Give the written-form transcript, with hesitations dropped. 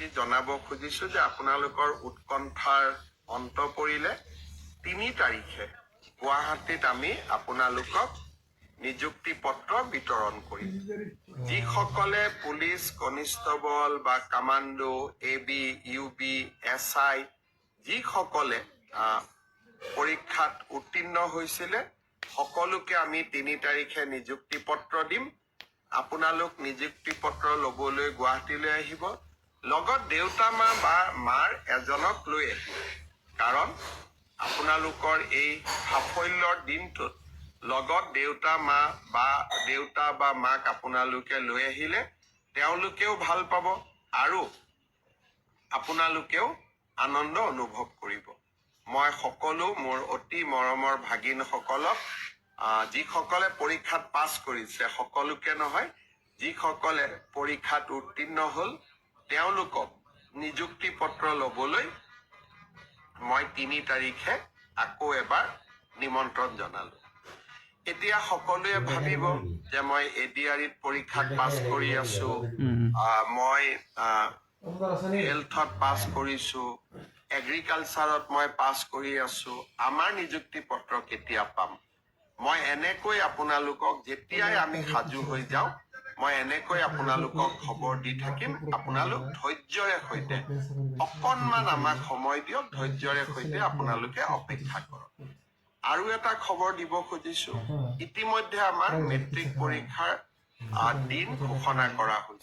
আজি জনাব খুজিছো যে আপোনালোকৰ উৎকণ্ঠাৰ অন্ত পৰিলে 3 তাৰিখে গুৱাহাটীত আমি আপোনালোকক নিযুক্তি পত্ৰ বিতৰণ কৰিম। যিসকলে পুলিচ কনিষ্টবল বা কামাণ্ডো AB UB SI যিসকলে পৰীক্ষাত উত্তীৰ্ণ হৈছিলে সকলোকে আমি 3 তাৰিখে নিযুক্তি পত্ৰ দিম। আপোনালোক নিযুক্তি পত্ৰ ল'বলৈ গুৱাহাটীলৈ আহিব। লগত দেউতা মা বা মাৰ এজনক লৈ আহিব। কাৰণ আপোনালোকৰ এই সাফল্যৰ দিনটোত লগত দেউতা বা মাক আপোনালোকে লৈ আহিলে তেওঁলোকেও ভাল পাব আৰু আপোনালোকেও আনন্দ অনুভৱ কৰিব। মই সকলো মোৰ অতি মৰমৰ ভাগিনসকলক যিসকলে পৰীক্ষাত পাছ কৰিছে সকলোকে নহয়, যিসকলে পৰীক্ষাত উত্তীৰ্ণ হ'ল তেওঁলোকক নিযুক্তি পত্ৰ ল'বলৈ মই 3 তাৰিখে আকৌ এবাৰ নিমন্ত্ৰণ জনালো। এতিয়া সকলোৱে ভাবিব যে মই ADREত পৰীক্ষাত পাছ কৰি আছো, মই হেল্থত পাছ কৰিছো, এগ্ৰিকালচাৰত মই পাছ কৰি আছো, আমাৰ নিযুক্তি পত্ৰ কেতিয়া পাম? মই এনেকৈ আপোনালোকক যেতিয়াই আমি সাজু হৈ যাওঁ মই এনেকৈ আপোনালোকক খবৰ দি থাকিম। আপোনালোক ধৈৰ্যৰে সৈতে অকণমান আমাক সময় দিয়ক, ধৈৰ্যৰে সৈতে আপোনালোকে অপেক্ষা কৰক। আৰু এটা খবৰ দিব খুজিছো, ইতিমধ্যে আমাৰ মেট্ৰিক পৰীক্ষাৰ দিন ঘোষণা কৰা হৈছে।